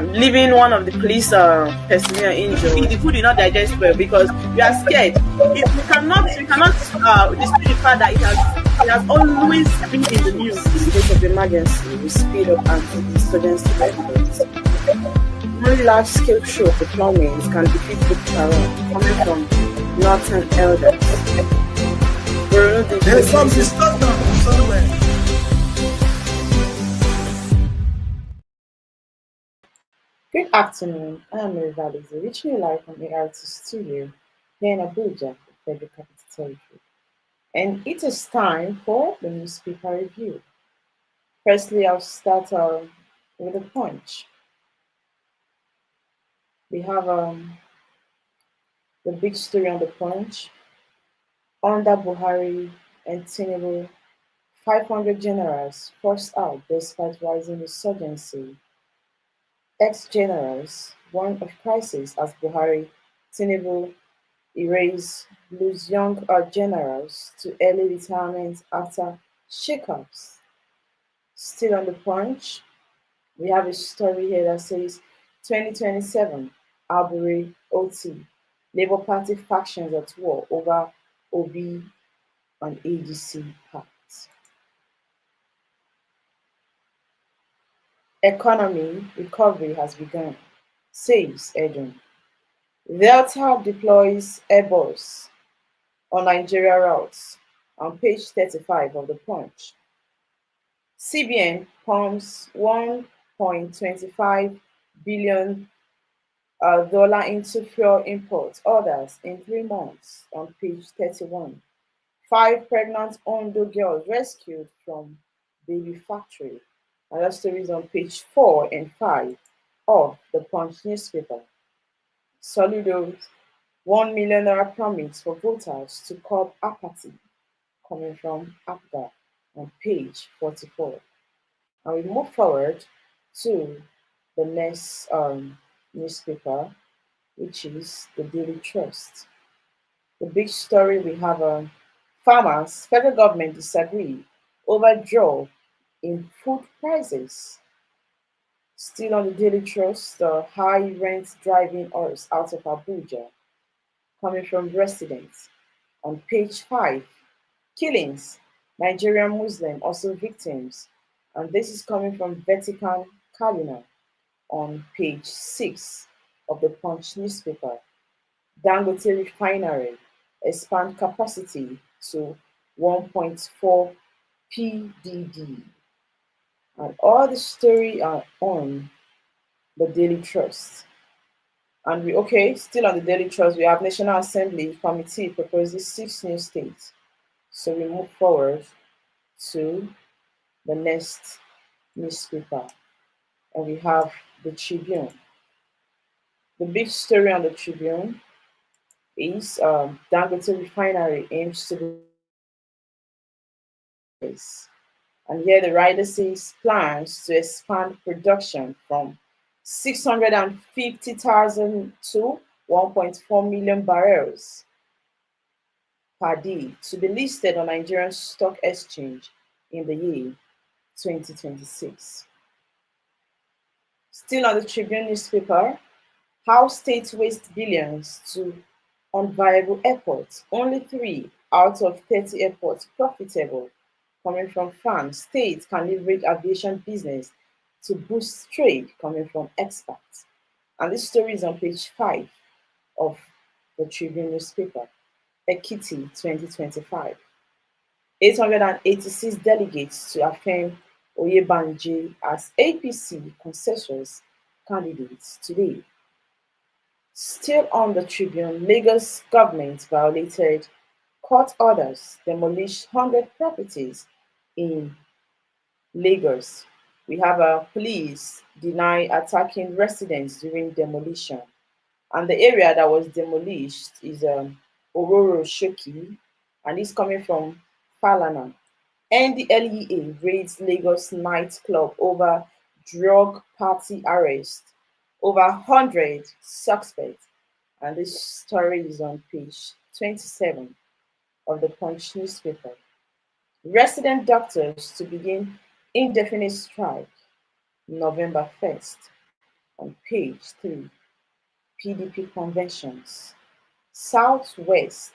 leaving one of the police personnel injured. The food did not digest well because we are scared. We cannot dispute the fact that it has always been in the news. In state of emergency, we speed up anti-insurgency efforts. Only large-scale troop deployments can defeat Boko Haram coming from northern elders. There's some discussion somewhere. Good afternoon, I am Mary Valizi, reaching you live from the ART studio here in Abuja, the Federal Capital Territory. And it is time for the newspaper review. Firstly, I'll start with a punch. We have the big story on the punch. Under Buhari and Tinubu, 500 generals forced out despite rising insurgency. Ex-generals warn of crisis as Buhari, Tinubu lose young generals to early retirement after shakeups. Still on the punch, we have a story here that says 2027, Albury OT, Labour Party factions at war over OB and ADC pact. Economy recovery has begun, says Edun. Delta deploys Airbus on Nigeria routes on page 35 of the Punch. CBN pumps $1.25 billion into fuel import orders in 3 months on page 31. 5 pregnant Ondo girls rescued from baby factory. And that story is on page 4 and 5 of the Punch newspaper. Soludo's $1 million promise for voters to curb apathy, coming from APGA on page 44. And we move forward to the next newspaper, which is the Daily Trust. The big story we have farmers, federal government disagree over draw in food prices. Still on the Daily Trust, the high rent driving us out of Abuja, coming from residents. On page 5, killings, Nigerian Muslim also victims, and this is coming from Vatican Cardinal on page 6 of the Punch newspaper. Dangote Refinery expand capacity to 1.4 PDD. And all the story are on the Daily Trust. And still on the Daily Trust, we have National Assembly Committee proposes 6 new states. So we move forward to the next newspaper, and we have the Tribune. The big story on the Tribune is Dangote Refinery aims to be. And here the writer says plans to expand production from 650,000 to 1.4 million barrels per day to be listed on Nigerian Stock Exchange in the year 2026. Still on the Tribune newspaper, how states waste billions to unviable airports. Only 3 out of 30 airports profitable. Coming from France, states can leverage aviation business to boost trade, coming from experts. And this story is on page 5 of the Tribune newspaper. Ekiti 2025. 886 delegates to affirm Oyebanji as APC consensus candidates today. Still on the Tribune, Lagos government violated court orders, demolished 100 properties in Lagos. We have police deny attacking residents during demolition. And the area that was demolished is Ororo Shoki, and it's coming from Falana. NDLEA raids Lagos nightclub over drug party arrest. Over 100 suspects. And this story is on page 27 of the Punch newspaper. Resident doctors to begin indefinite strike November 1st on page 3, PDP conventions. Southwest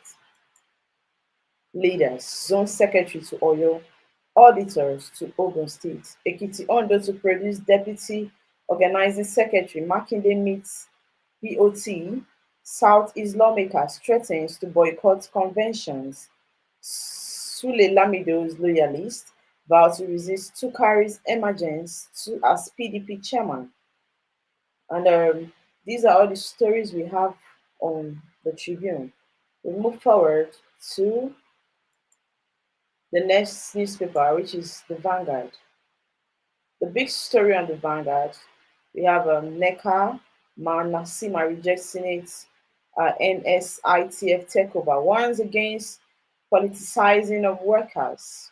leaders, zone secretary to Oyo, auditors to Ogun State, Ekiti Ondo to produce deputy organizing secretary, Makinde meets BOT, Southeast lawmakers threatens to boycott conventions, Sule Lamido's loyalist vow to resist Tukari's emergence to as PDP chairman. And these are all the stories we have on the Tribune. We move forward to the next newspaper, which is the Vanguard. The big story on the Vanguard, we have NECA, Nasima rejects Senate NSITF takeover, warns against politicizing of workers.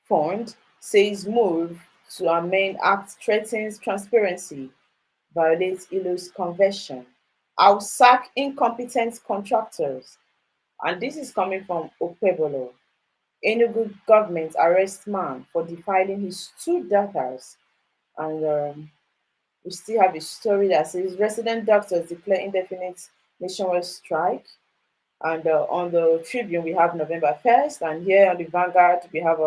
Fund says move to amend Act threatens transparency, violates ILO's convention. I'll sack incompetent contractors. And this is coming from Okpebolo. Enugu government arrests man for defiling his two daughters. And we still have a story that says resident doctors declare indefinite nationwide strike. And on the Tribune, we have November 1st. And here on the Vanguard, we have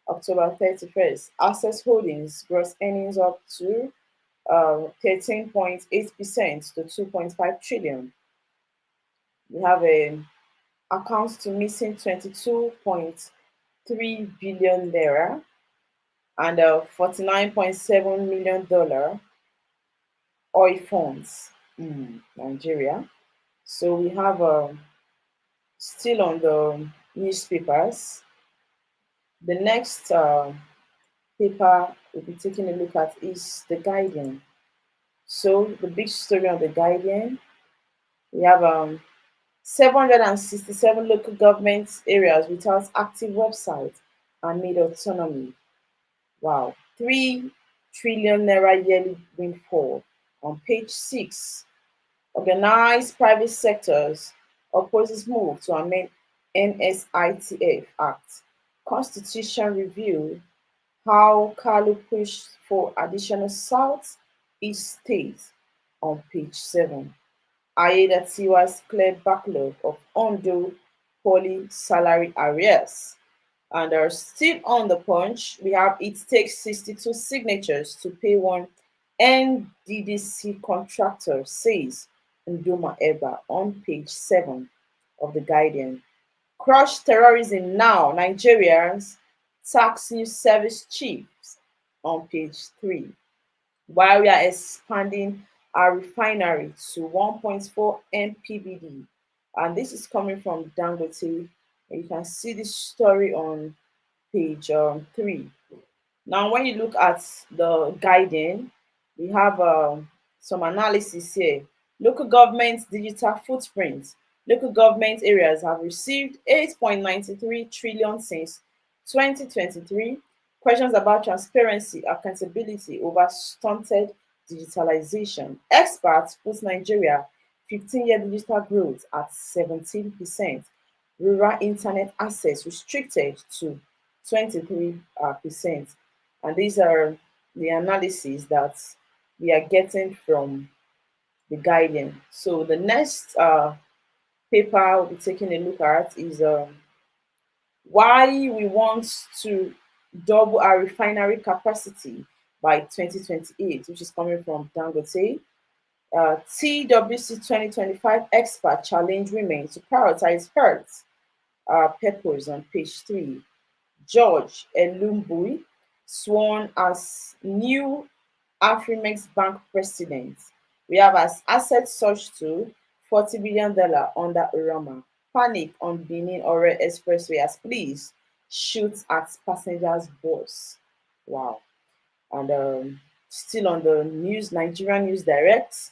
October 31st. Access Holdings gross earnings up to 13.8% to 2.5 trillion. We have a accounts to missing 22.3 billion naira and $49.7 million oil funds in Nigeria. So we have still on the newspapers. The next paper we'll be taking a look at is The Guardian. So the big story on The Guardian, we have 767 local government areas without active website and need autonomy. Wow. 3 trillion naira yearly windfall. On page 6, organized private sectors opposes move to amend NSITF Act. Constitution review, how Kalu pushed for additional South East states on page 7. Aida Tiwa's cleared backlog of Ondo Poly salary arrears. And are still on the Punch, we have it takes 62 signatures to pay one NDDC contractor, says Nduma Eba on page 7 of The Guardian. Crush terrorism now, Nigerians tax news service chiefs on page 3. While we are expanding our refinery to 1.4 MPBD, and this is coming from Dangote. You can see this story on page 3. Now, when you look at the Guardian, we have some analysis here. Local government digital footprint. Local government areas have received 8.93 trillion since 2023. Questions about transparency, accountability over stunted digitalization. Experts put Nigeria 15-year digital growth at 17%. Rural internet access restricted to 23%. And these are the analyses that we are getting from The Guardian. So the next paper we'll be taking a look at is why we want to double our refinery capacity by 2028, which is coming from Dangote. TWC 2025 expert challenge women to prioritize health purpose on page 3. George Elumbui sworn as new Afrimex Bank president. We have as asset surged to $40 billion under Urama. Panic on Benin Ore Expressway as police shoots at passengers' bus. Wow. And still on the news, Nigerian News Direct.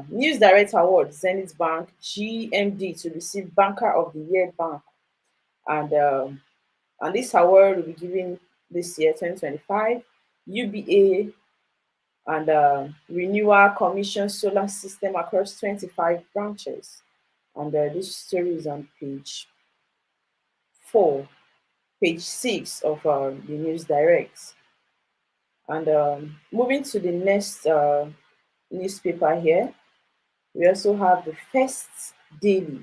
News Direct Award, Zenith Bank, GMD to receive Banker of the Year Bank. And this award will be given this year, 2025. UBA and Renewal Commission solar system across 25 branches. And this story is on page 4, page 6 of the News Direct. And moving to the next newspaper here, we also have the First Daily.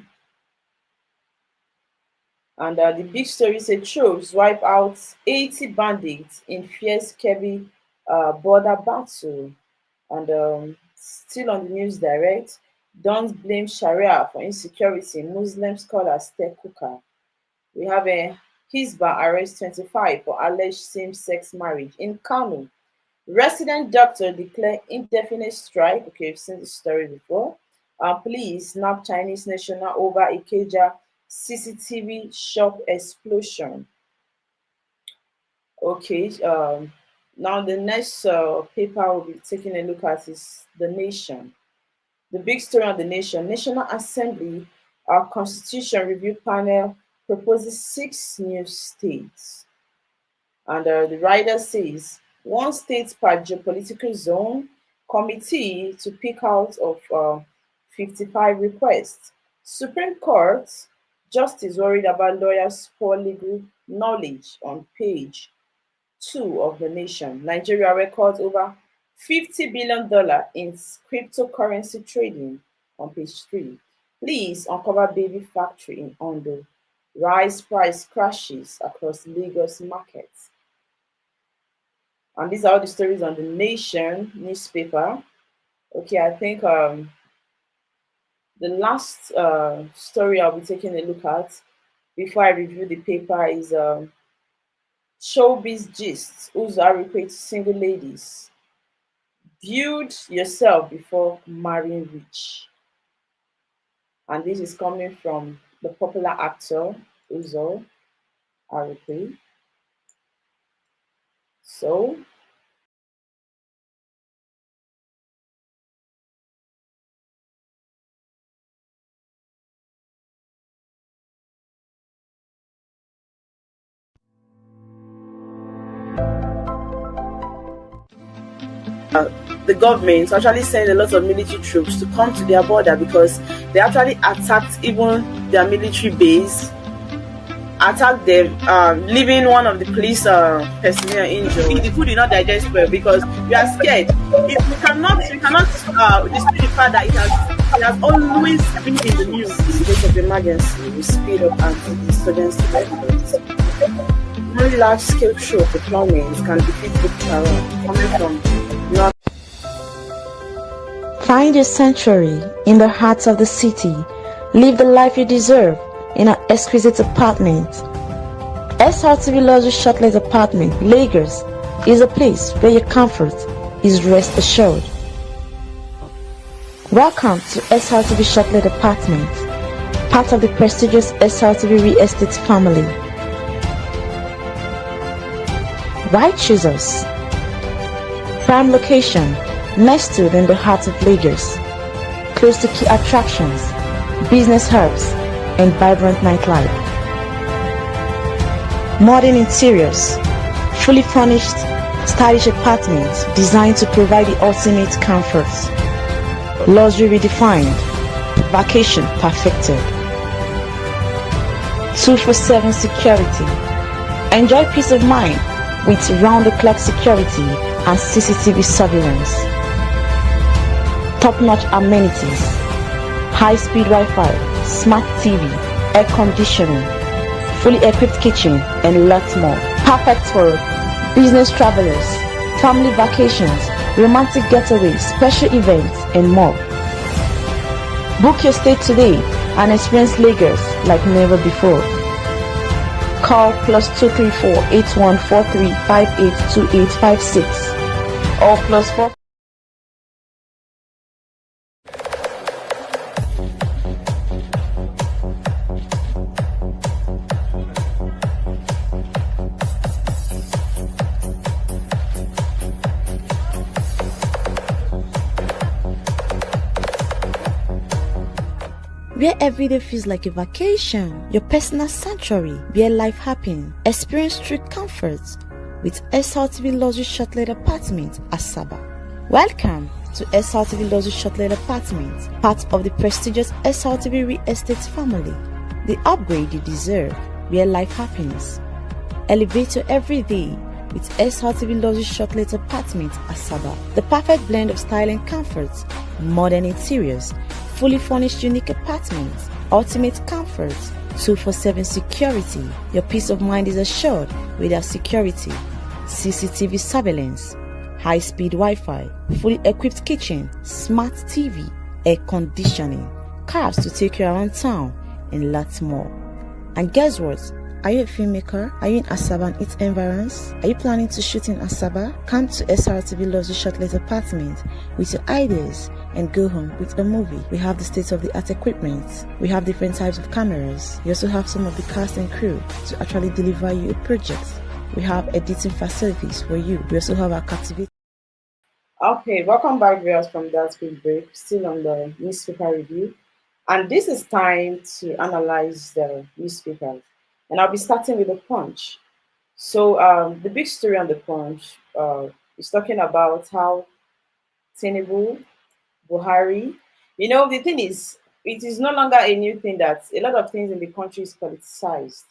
And the big story says troops wipe out 80 bandits in fierce Kebbi border battle. And still on the news direct, Dons blame Sharia for insecurity. Muslim scholar Steph Cooker. We have a Hisbah arrest 25 for alleged same-sex marriage in Kano. Resident doctor declare indefinite strike. Okay, you've seen this story before. Police snap Chinese national over Ikeja CCTV shop explosion. Okay, now the next paper we'll be taking a look at is The Nation. The big story on The Nation. National Assembly, our Constitution Review Panel proposes 6 new states. And the writer says, 1 state per geopolitical zone, committee to pick out of 55 requests. Supreme Court, justice worried about lawyers' poor legal knowledge on page 2 of The Nation. Nigeria records over $50 billion in cryptocurrency trading on page 3. Police uncover baby factory in Ondo. Rice price crashes across Lagos markets. And these are all the stories on The Nation newspaper. Okay, I think the last story I'll be taking a look at before I review the paper is Showbiz Gist. Uzari to single ladies. Build yourself before marrying rich. And this is coming from the popular actor Uzo Arikwe. So the government actually sent a lot of military troops to come to their border because they actually attacked even their military base, attacked them, leaving one of the police personnel injured. The food did not digest well because we are scared. We cannot dispute the fact that it has always been in the news. In case of emergency, we speed up anti-insurgency efforts. Very large-scale troop deployments can defeat Boko Haram coming from North. Find your sanctuary in the heart of the city. Live the life you deserve in an exquisite apartment. SRTV Luxury Shortlet Apartment, Lagos, is a place where your comfort is rest assured. Welcome to SRTV Shortlet Apartment, part of the prestigious SRTV Real Estate family. Why choose us? Prime location, nestled in the heart of Lagos, close to key attractions, business hubs, and vibrant nightlife. Modern interiors, fully furnished, stylish apartments designed to provide the ultimate comfort. Luxury redefined, vacation perfected. 24/7 security. Enjoy peace of mind with round-the-clock security and CCTV surveillance. Top-notch amenities, high-speed Wi-Fi, smart TV, air conditioning, fully equipped kitchen, and lots more. Perfect for business travelers, family vacations, romantic getaways, special events, and more. Book your stay today and experience Lagos like never before. Call +234 8143 582856 or +4. Where every day feels like a vacation, your personal sanctuary, where life happens. Experience true comforts with SRTV Luxury Shortlet Apartment, Asaba. Welcome to SRTV Luxury Shortlet Apartment, part of the prestigious SRTV Real Estate family. The upgrade you deserve, where life happens. Elevate your everyday with SRTV Luxury Chocolate Apartment, Asaba. The perfect blend of style and comfort, modern interiors, fully furnished unique apartments, ultimate comfort, 247 security. Your peace of mind is assured with our security, CCTV surveillance, high-speed Wi-Fi, fully equipped kitchen, smart TV, air conditioning, cars to take you around town, and lots more. And guess what? Are you a filmmaker? Are you in Asaba and its environs? Are you planning to shoot in Asaba? Come to SRTV Luxury Chocolate Apartment with your ideas and go home with a movie. We have the state-of-the-art equipment. We have different types of cameras. We also have some of the cast and crew to actually deliver you a project. We have editing facilities for you. We also have our captivating. Okay, welcome back, viewers, from that quick break. Still on the newspaper review, and this is time to analyze the newspapers. And I'll be starting with the Punch. So the big story on the Punch is talking about how Tinubu, Buhari. The thing is, it is no longer a new thing that a lot of things in the country is politicized,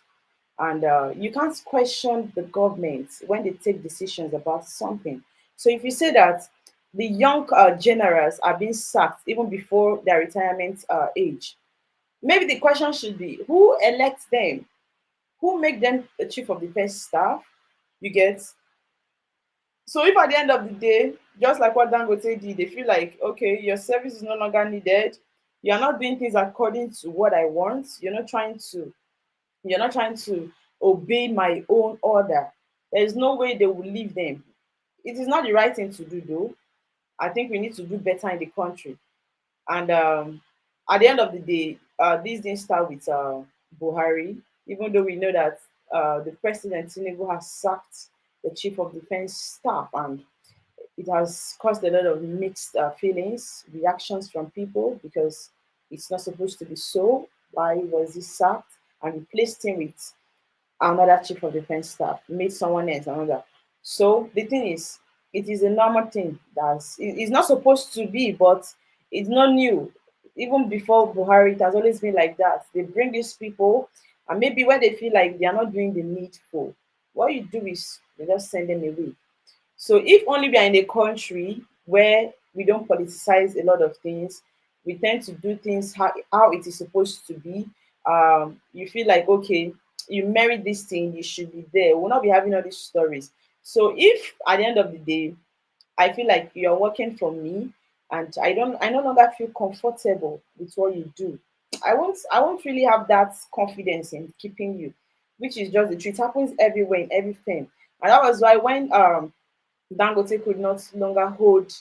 and you can't question the government when they take decisions about something. So if you say that the young generals are being sacked even before their retirement age, maybe the question should be who elects them, who make them the chief of defense staff. You get? So if at the end of the day, just like what Dangote did, they feel like, okay, your service is no longer needed, you're not doing things according to what I want, you're not trying to obey my own order, there is no way they will leave them. It is not the right thing to do, though. I think we need to do better in the country. And at the end of the day, this didn't start with Buhari, even though we know that the president Tinubu has sacked the chief of defense staff, and it has caused a lot of mixed feelings, reactions from people, because it's not supposed to be so. Why was he sacked? And replaced him with another chief of defense staff, made someone else another. So the thing is, it is a normal thing it's not supposed to be, but it's not new. Even before Buhari, it has always been like that. They bring these people, and maybe when they feel like they are not doing the needful, what you do is you just send them away. So if only we are in a country where we don't politicize a lot of things, we tend to do things how it is supposed to be. You feel like, okay, you married this thing, you should be there. We'll not be having all these stories. So if at the end of the day, I feel like you're working for me, and I no longer feel comfortable with what you do, I won't really have that confidence in keeping you, which is just the truth. It happens everywhere in everything. And that was why when Dangote could not longer hold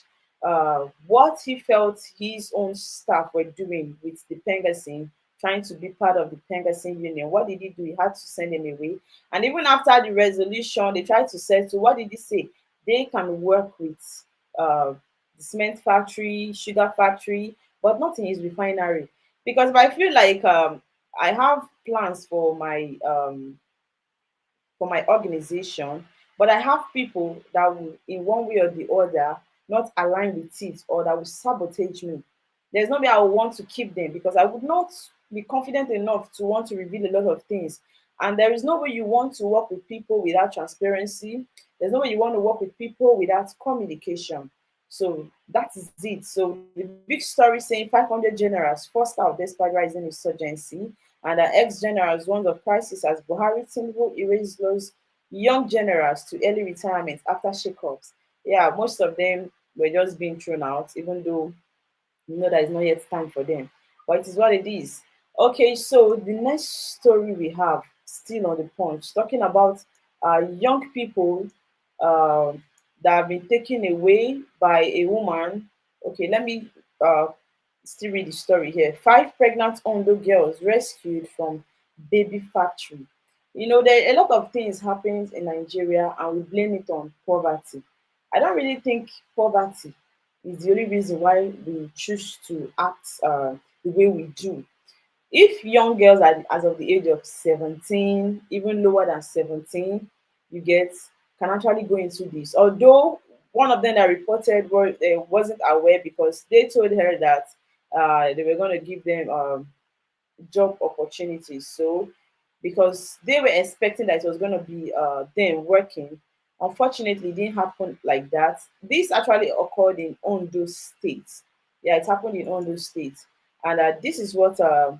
what he felt his own staff were doing with the Pengasin, trying to be part of the Pengasin Union. What did he do? He had to send them away. And even after the resolution, they tried to settle. What did he say? They can work with the cement factory, sugar factory, but not in his refinery. Because I feel like I have plans for my organization, but I have people that will, in one way or the other, not align with it, or that will sabotage me. There's no way I would want to keep them, because I would not be confident enough to want to reveal a lot of things. And there is no way you want to work with people without transparency. There's no way you want to work with people without communication. So that is it. So the big story saying 500 generals forced out despite rising insurgency, and ex-generals warned of crisis as Buhari Tinubu erased those young generals to early retirement after shakeups. Yeah, most of them were just being thrown out, even though you know that it's not yet time for them. But it is what it is. Okay, so the next story we have, still on the Punch, talking about young people uh, that have been taken away by a woman. Okay, let me still read the story here. 5 pregnant Ondo girls rescued from baby factory. There are a lot of things happening in Nigeria, and we blame it on poverty. I don't really think poverty is the only reason why we choose to act the way we do. If young girls are as of the age of 17, even lower than 17, you get, can actually go into this. Although one of them that reported wasn't aware, because they told her that they were going to give them job opportunities. So because they were expecting that it was going to be them working, Unfortunately, it didn't happen like that. This actually occurred in Ondo State. Yeah, it happened in Ondo State. And this is what the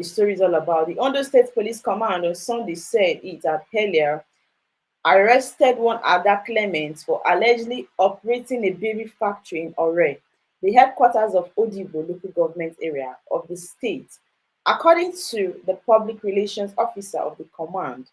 story is all about. The Ondo State Police Command on Sunday said it had earlier arrested one Ada Clement for allegedly operating a baby factory in Ore, the headquarters of Odibo local government area of the state. According to the public relations officer of the command,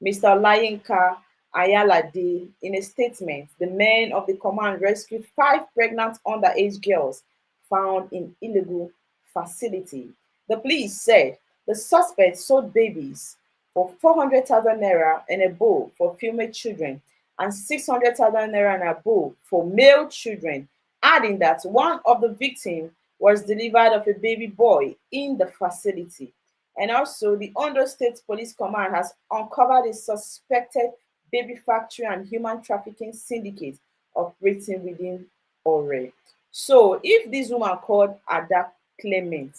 Mr. Olayinka Ayalade, in a statement, the men of the command rescued 5 pregnant underage girls found in illegal facility. The police said the suspects sold babies for 400,000 naira and above for female children and 600,000 naira and above for male children, adding that one of the victims was delivered of a baby boy in the facility. And also, the Ondo State Police Command has uncovered a suspected baby factory and human trafficking syndicate operating within Ore. So, if this woman called Ada Clement,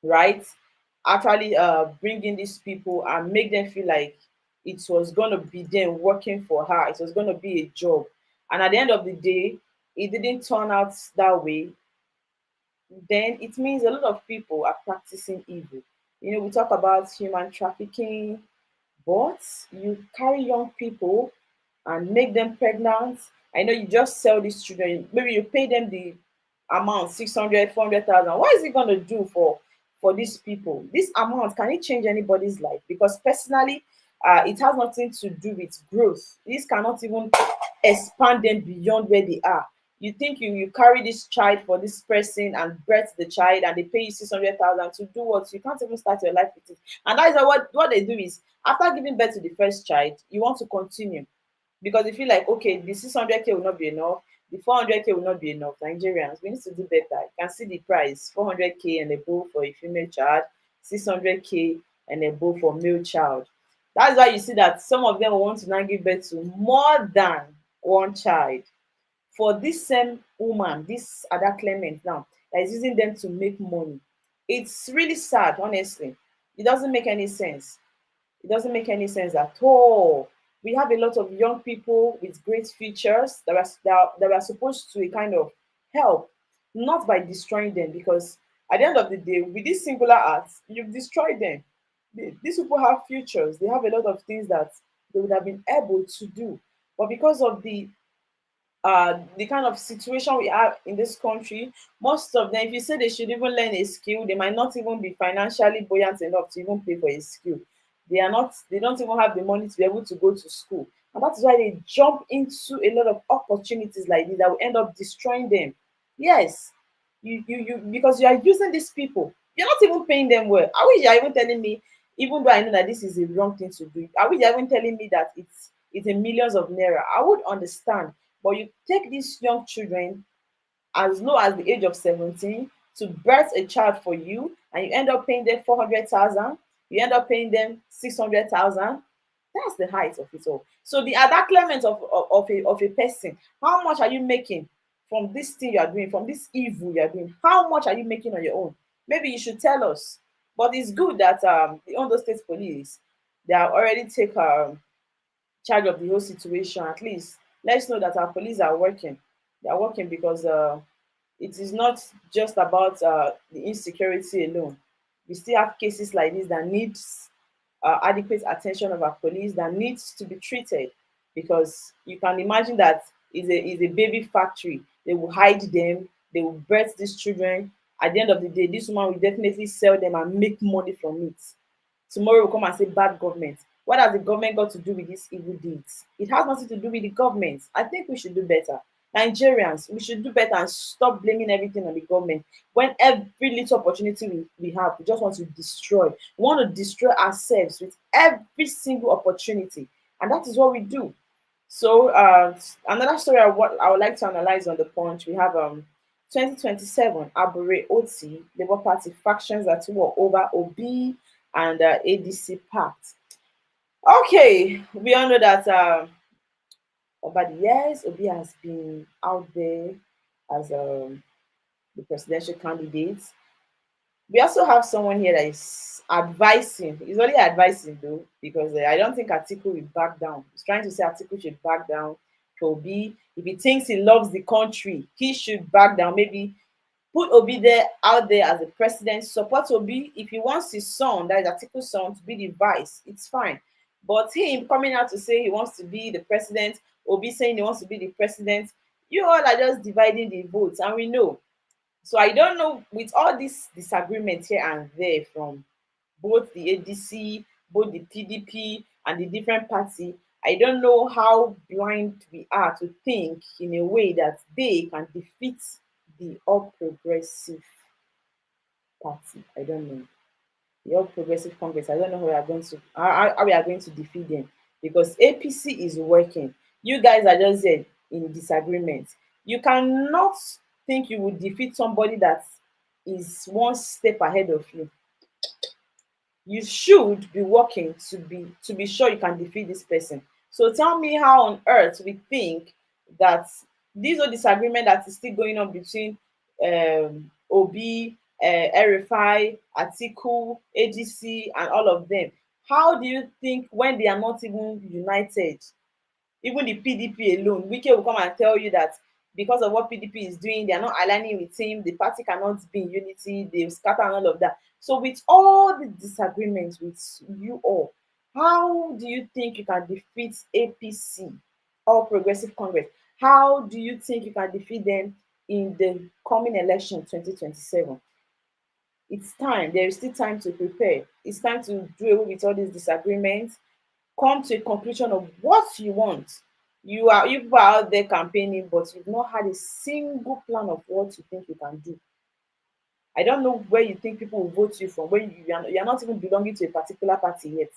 right, actually bring in these people and make them feel like it was going to be them working for her, it was going to be a job, and at the end of the day it didn't turn out that way, then it means a lot of people are practicing evil. You know, we talk about human trafficking, but you carry young people and make them pregnant. I know you just sell these children. Maybe you pay them the amount 600, 400,000. What is it going to do for these people? This amount, can it change anybody's life? Because personally, it has nothing to do with growth. This cannot even expand them beyond where they are. You think you carry this child for this person and birth the child, and they pay you 600,000 to do what? You can't even start your life with it. And that is what they do is, after giving birth to the first child, you want to continue because you feel like, okay, the 600K will not be enough, the 400K will not be enough. Nigerians, we need to do better. You can see the price: 400K and above for a female child, 600K and above for male child. That's why you see that some of them want to now give birth to more than one child. For this same woman, this Ada Clement now, that is using them to make money. It's really sad, honestly. It doesn't make any sense. It doesn't make any sense at all. We have a lot of young people with great futures that are supposed to kind of help, not by destroying them, because at the end of the day, with this singular act, you've destroyed them. These people have futures. They have a lot of things that they would have been able to do. But because of the kind of situation we have in this country, most of them, if you say they should even learn a skill, they might not even be financially buoyant enough to even pay for a skill. They don't even have the money to be able to go to school. And that is why they jump into a lot of opportunities like this that will end up destroying them. Yes, you because you are using these people. You're not even paying them well. I wish you're even telling me, even though I know that this is a wrong thing to do, I wish you're even telling me that it's in millions of naira. I would understand. But you take these young children as low as the age of 17 to birth a child for you, and you end up paying them 400,000, you end up paying them 600,000. That's the height of it all. So the other clement of a person, how much are you making from this thing you are doing, from this evil you are doing? How much are you making on your own? Maybe you should tell us. But it's good that the Ondo State Police, they have already taken charge of the whole situation. At least let's know that our police are working. They are working because it is not just about the insecurity alone. We still have cases like this that needs adequate attention of our police, that needs to be treated, because you can imagine that is a baby factory. They will hide them, they will birth these children. At the end of the day, this woman will definitely sell them and make money from it. Tomorrow will come and say bad government. What has the government got to do with these evil deeds? It has nothing to do with the government. I think we should do better. Nigerians, we should do better and stop blaming everything on the government. When every little opportunity we have, we just want to destroy. We want to destroy ourselves with every single opportunity. And that is what we do. So another story I would like to analyze on the Punch, we have 2027 Abure Oti, Labour Party factions at war over Obi and ADC pact. Okay, we all know that over the years, Obi has been out there as the presidential candidate. We also have someone here that is advising. He's only advising though, because I don't think Atiku will back down. He's trying to say Atiku should back down. Obi, if he thinks he loves the country, he should back down. Maybe put Obi there out there as the president. Support Obi if he wants his son, that is Atiku's son, to be the vice. It's fine. But him coming out to say he wants to be the president, Obi saying he wants to be the president, you all are just dividing the votes, and we know. So I don't know, with all this disagreement here and there from both the ADC, both the PDP, and the different party, I don't know how blind we are to think in a way that they can defeat the All Progressive Party. I don't know. The All Progressive Congress. I don't know how we are going to how we are going to defeat them, because APC is working. You guys are just there in disagreement. You cannot think you will defeat somebody that is one step ahead of you. You should be working to be sure you can defeat this person. So tell me how on earth we think that this whole disagreement that is still going on between Obi, RFI, Atiku, AGC, and all of them, how do you think, when they are not even united, even the PDP alone, Wike will come and tell you that because of what PDP is doing, they are not aligning with him, the party cannot be in unity, they've scattered and all of that. So with all the disagreements with you all, how do you think you can defeat APC, All Progressive Congress? How do you think you can defeat them in the coming election 2027? It's time. There is still time to prepare. It's time to do away with all these disagreements. Come to a conclusion of what you want. You people are out there campaigning, but you've not had a single plan of what you think you can do. I don't know where you think people will vote you from, when you are not even belonging to a particular party yet.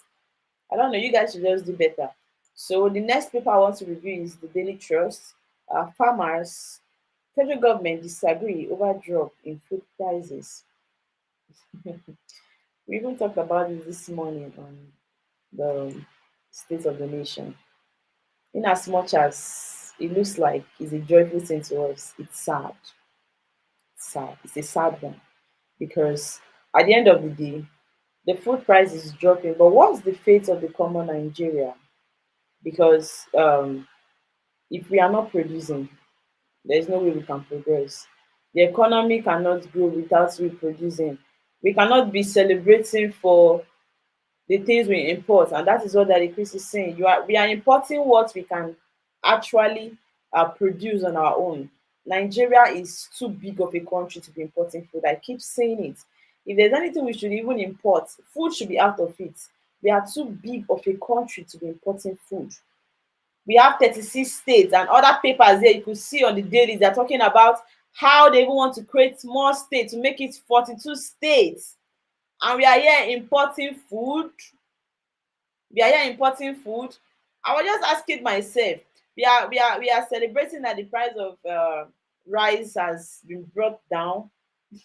I don't know. You guys should just do better. So the next paper I want to review is the Daily Trust. Farmers, federal government disagree over drop in food prices. We even talked about this morning on the State of the Nation. In as much as it looks like it's a joyful thing to us, it's sad. It's sad. It's a sad one, because at the end of the day, the food price is dropping. But what's the fate of the common Nigeria? Because if we are not producing, there's no way we can progress. The economy cannot grow without reproducing. We cannot be celebrating for the things we import, and that is what Daddy Chris is saying. We are importing what we can actually produce on our own. Nigeria is too big of a country to be importing food. I keep saying it. If there's anything we should even import, food should be out of it. We are too big of a country to be importing food. We have 36 states, and other papers there you could see on the daily, they're talking about how they even want to create more states to make it 42 states. And we are here importing food. We are here importing food. I was just asking myself, we are celebrating that the price of rice has been brought down.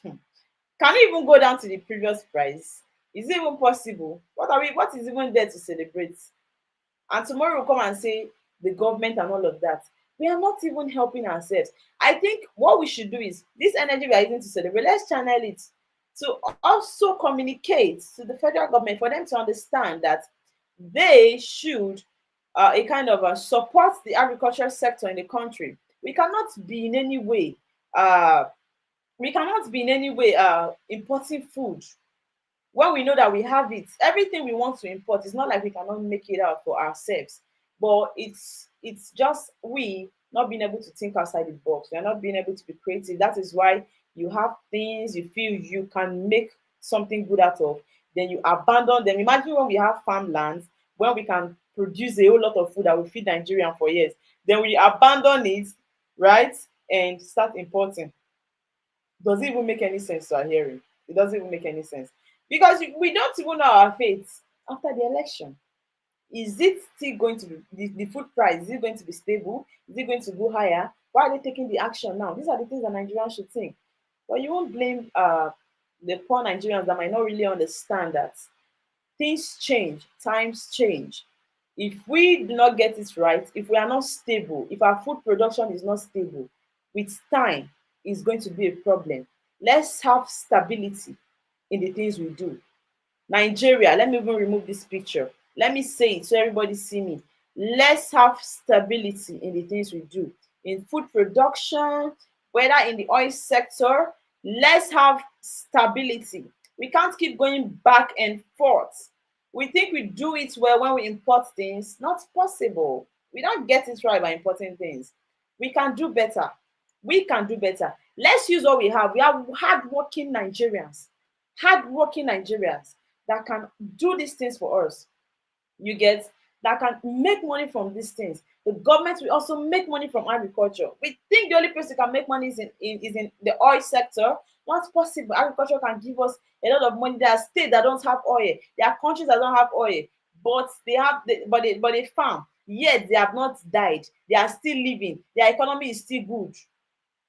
Can we even go down to the previous price? Is it even possible? What is even there to celebrate? And tomorrow we'll come and say the government and all of that. We are not even helping ourselves. I think what we should do is, this energy we are using to celebrate, let's channel it to also communicate to the federal government for them to understand that they should a kind of support the agricultural sector in the country. We cannot be in any way importing food when we know that we have it. Everything we want to import, it's not like we cannot make it out for ourselves, but it's just we not being able to think outside the box. We are not being able to be creative. That is why you have things you feel you can make something good out of, then you abandon them. Imagine when we have farmlands, when we can produce a whole lot of food that will feed Nigerian for years, then we abandon it, right, and start importing. Does it even make any sense to our hearing? It doesn't even make any sense, because we don't even know our fate after the election. Is it still going to be the food price? Is it going to be stable? Is it going to go higher? Why are they taking the action now? These are the things that Nigerians should think. But you won't blame the poor Nigerians that might not really understand that things change, times change. If we do not get it right, if we are not stable, if our food production is not stable, with time, it's going to be a problem. Let's have stability. in the things we do. Nigeria, let me even remove this picture. Let me say it so everybody see me. Let's have stability in the things we do. In food production, whether in the oil sector, let's have stability. We can't keep going back and forth. We think we do it well when we import things. Not possible. We don't get it right by importing things. We can do better. We can do better. Let's use what we have. We have hardworking Nigerians. Hardworking Nigerians that can do these things for us. You get, that can make money from these things. The government will also make money from agriculture. We think the only place we can make money is in the oil sector. Not possible. Agriculture can give us a lot of money. There are states that don't have oil. There are countries that don't have oil, but they farm. Yet they have not died. They are still living. Their economy is still good.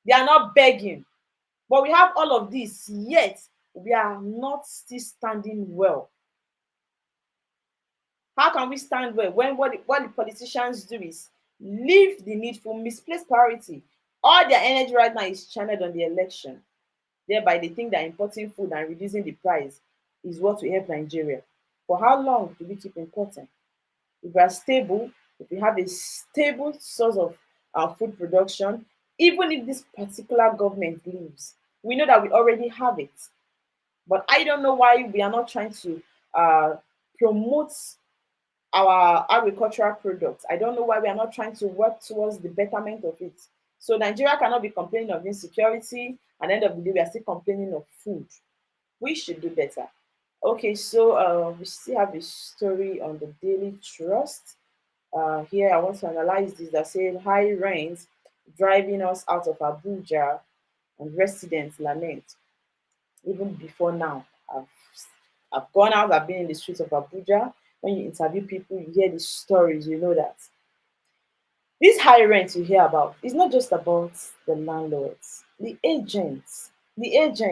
They are not begging. But we have all of this, yet we are not still standing well. How can we stand well when what the politicians do is leave the needful, misplaced priority? All their energy right now is channeled on the election. Thereby, they think that importing food and reducing the price is what will help Nigeria. For how long do we keep importing? If we are stable, if we have a stable source of our food production, even if this particular government leaves, we know that we already have it. But I don't know why we are not trying to promote our agricultural products. I don't know why we are not trying to work towards the betterment of it. So Nigeria cannot be complaining of insecurity. At the end of the day, we are still complaining of food. We should do better. Okay, so we still have a story on the Daily Trust. Here I want to analyze this that said high rains driving us out of Abuja and residents lament. Even before now, I've gone out, I've been in the streets of Abuja. When you interview people, you hear the stories, you know that. This high rent you hear about is not just about the landlords, the agents. Nobody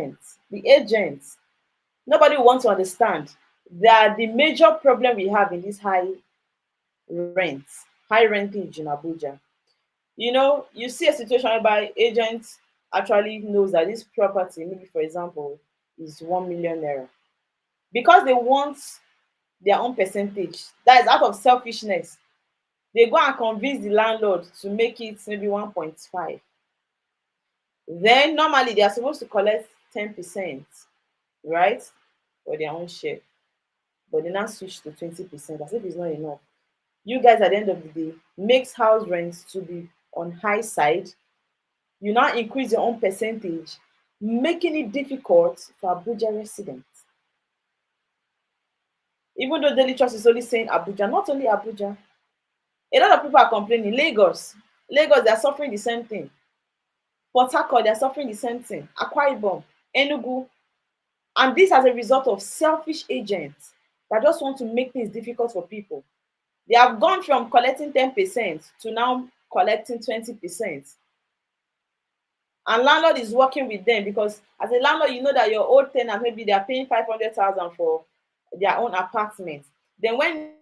wants to understand that the major problem we have in this high rentage in Abuja. You know, you see a situation whereby agents actually knows that this property, maybe for example, is 1 million naira. Because they want their own percentage, that is out of selfishness, they go and convince the landlord to make it maybe 1.5. Then normally they are supposed to collect 10%, right, for their own share. But they now switch to 20%, as if it's not enough. You guys at the end of the day makes house rents to be on high side. You now increase your own percentage, making it difficult for Abuja residents. Even though Daily Trust is only saying Abuja, not only Abuja. A lot of people are complaining. Lagos, they are suffering the same thing. Port Harcourt, they are suffering the same thing. Akwa Ibom, Enugu. And this as a result of selfish agents that just want to make things difficult for people. They have gone from collecting 10% to now collecting 20%. And landlord is working with them because as a landlord, you know that your old tenant, maybe they are paying 500,000 for their own apartment. Then when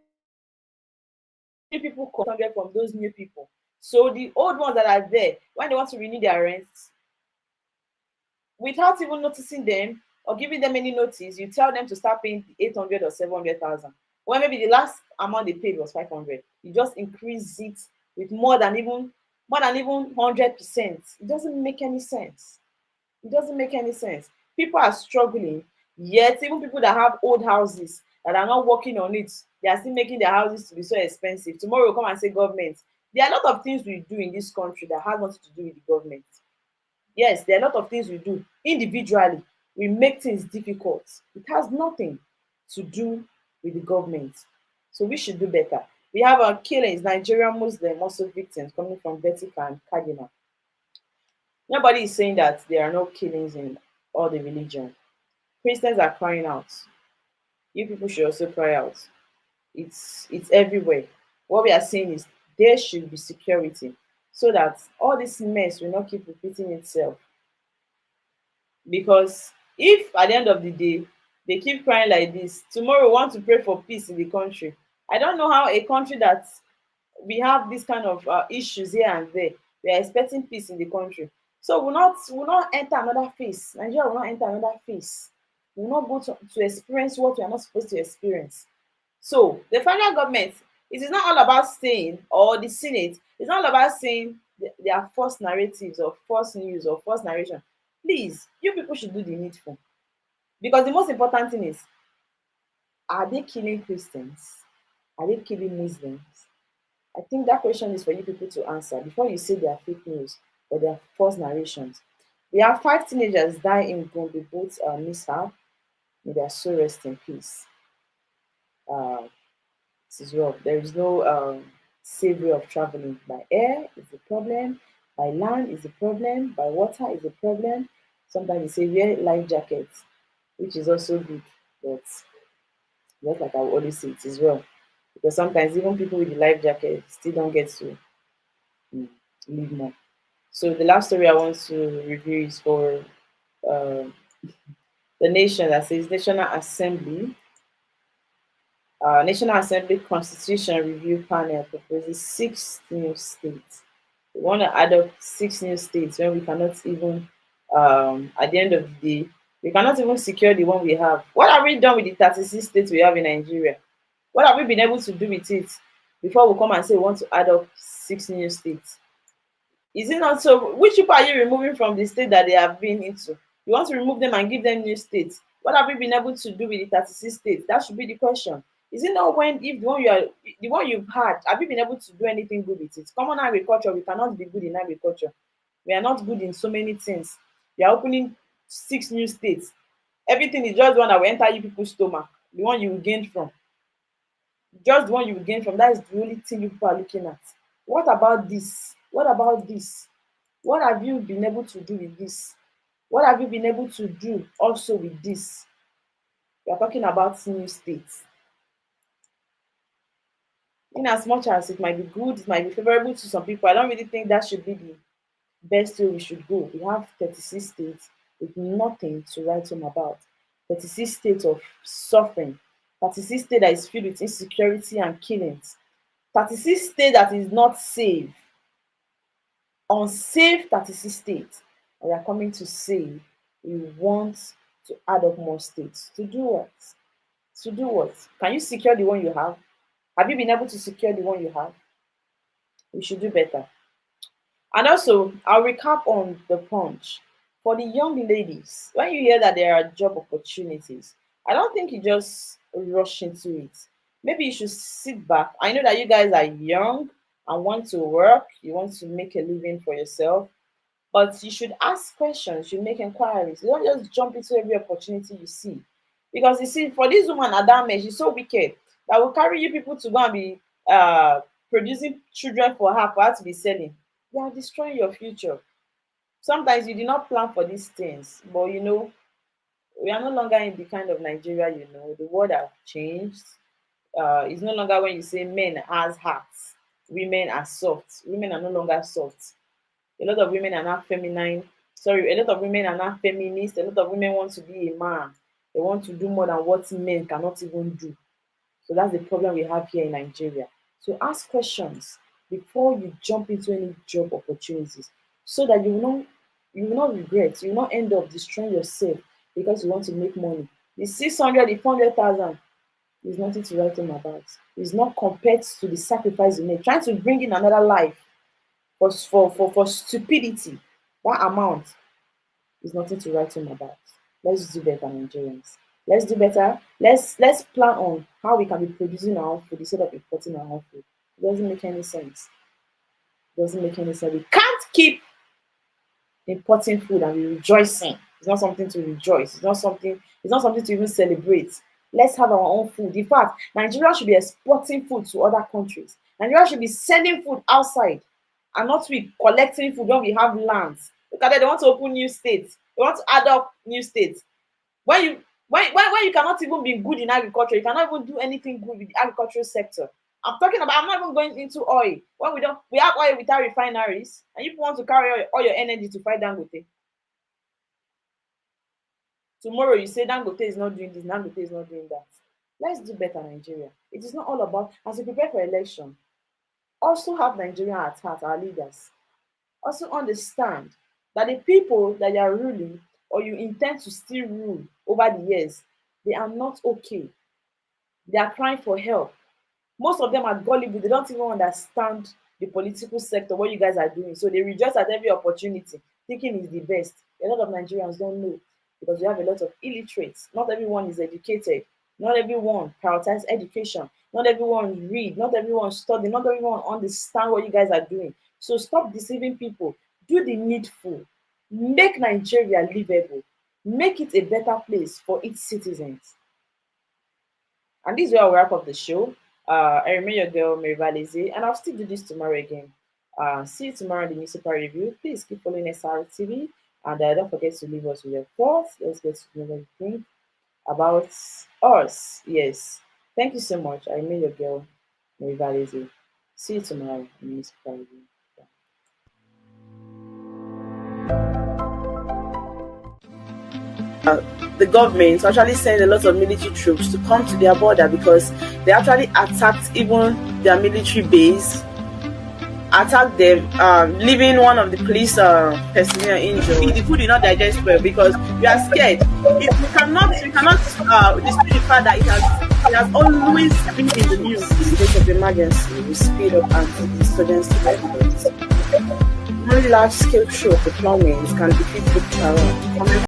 new people come from those new people, so the old ones that are there, when they want to renew their rents, without even noticing them or giving them any notice, you tell them to start paying 800 or 700,000. When maybe the last amount they paid was 500, you just increase it with more than even 100%. It doesn't make any sense. It doesn't make any sense. People are struggling, yet even people that have old houses that are not working on it, they are still making their houses to be so expensive. Tomorrow we'll come and say government. There are a lot of things we do in this country that has nothing to do with the government. Yes, there are a lot of things we do individually. We make things difficult. It has nothing to do with the government. So we should do better. We have our killings, Nigerian Muslim also victims coming from Betika and Kaduna. Nobody is saying that there are no killings in all the religion. Christians are crying out. You people should also cry out. It's everywhere. What we are saying is there should be security so that all this mess will not keep repeating itself. Because if at the end of the day they keep crying like this, tomorrow we want to pray for peace in the country. I don't know how a country that we have this kind of issues here and there, we are expecting peace in the country. So we'll not enter another phase. Nigeria will not enter another phase. We will not go to experience what we are not supposed to experience. So the federal government, it is not all about saying, or the Senate, it's not all about saying their false narratives or false news or false narration. Please, you people should do the needful. Because the most important thing is, are they killing Christians? Are they killing Muslims? I think that question is for you people to answer before you say they are fake news or they are false narrations. We have 5 teenagers die in Gombe boat mishap. May their soul rest in peace. This is rough. There is no safe way of traveling. By air is the problem. By land is the problem. By water is the problem. Sometimes they say wear life jackets, which is also good, but just like I will always say, it is well. Because sometimes even people with the life jacket still don't get to live more. So the last story I want to review is for uh, the nation that says National Assembly. National Assembly Constitution Review Panel proposes 6 new states. We want to add up 6 new states when we cannot even, at the end of the day, we cannot even secure the one we have. What have we done with the 36 states we have in Nigeria? What have we been able to do with it before we come and say we want to add up 6 new states? Is it not so? Which people are you removing from the state that they have been into? You want to remove them and give them new states. What have we been able to do with the 36 states? That should be the question. Is it not when if the one you've had, have you been able to do anything good with it? Common agriculture, we cannot be good in agriculture. We are not good in so many things. We are opening 6 new states. Everything is just one that will enter you people's stomach, the one you will gain from. Just the one you will gain from. That is the only thing you people are looking at. What about this? What about this? What have you been able to do with this? What have you been able to do also with this? We are talking about new states. In as much as it might be good, it might be favorable to some people, I don't really think that should be the best way we should go. We have 36 states with nothing to write home about. 36 states of suffering. 36 states that is filled with insecurity and killings. 36 states that is not safe. Unsafe 36 states. And we are coming to say we want to add up more states. To do what? To do what? Can you secure the one you have? Have you been able to secure the one you have? We should do better. And also, I'll recap on the punch. For the young ladies, when you hear that there are job opportunities, I don't think you just rush into it. Maybe you should sit back. I know that you guys are young and want to work, you want to make a living for yourself, but you should ask questions, you make inquiries. You don't just jump into every opportunity you see. Because you see, for this woman, Adame, she's so wicked that will carry you people to go and be producing children for her to be selling. You are destroying your future. Sometimes you did not plan for these things, but you know, we are no longer in the kind of Nigeria, you know, the world has changed. It's no longer when you say men has hearts, women are soft. Women are no longer soft. A lot of women are not feminine. Sorry, a lot of women are not feminist. A lot of women want to be a man. They want to do more than what men cannot even do. So that's the problem we have here in Nigeria. So ask questions before you jump into any job opportunities, so that you will not regret. You will not end up destroying yourself because you want to make money. The 600, the 400,000 is nothing to write home about. It's not compared to the sacrifice you make. Trying to bring in another life for stupidity, that amount is nothing to write home about. Let's do better, Nigerians. Let's do better. Let's plan on how we can be producing our own food instead of importing our own food. It doesn't make any sense. It doesn't make any sense. We can't keep importing food and be rejoicing. It's not something to rejoice. It's not something to even celebrate. Let's have our own food. In fact, Nigeria should be exporting food to other countries. Nigeria should be sending food outside and not be collecting food when we have lands. Look at that, they want to open new states. They want to add up new states. When you cannot even be good in agriculture, you cannot even do anything good with the agricultural sector. I'm not even going into oil. When we have oil without refineries, and you want to carry all your energy to fight Dangote. Tomorrow you say Dangote is not doing this, Dangote is not doing that. Let's do better, Nigeria. It is not all about, as we prepare for election, also have Nigeria at heart, our leaders. Also understand that the people that you are ruling or you intend to still rule over the years, they are not okay. They are crying for help. Most of them are gullible. They don't even understand the political sector, what you guys are doing. So they rejoice at every opportunity, thinking it's the best. A lot of Nigerians don't know because we have a lot of illiterates. Not everyone is educated. Not everyone prioritizes education. Not everyone read. Not everyone study. Not everyone understand what you guys are doing. So stop deceiving people. Do the needful. Make Nigeria livable. Make it a better place for its citizens. And this is where I'll wrap up the show. I remain your girl, Mary Valizi, and I'll still do this tomorrow again. See you tomorrow in the newspaper review. Please keep following SRTV, and don't forget to leave us with your thoughts. Let's get to know what you think about us. Yes. Thank you so much. I remain your girl, Mary Valizi. See you tomorrow in the newspaper review. The government actually sent a lot of military troops to come to their border because they actually attacked even their military base, attacked them, leaving one of the police personnel injured. The food did not digest well because we are scared. If we cannot dispute the fact that it has always been in the news. In case of emergency, we speed up anti-insurgency efforts. Only large-scale troop deployments can defeat Boko Haram.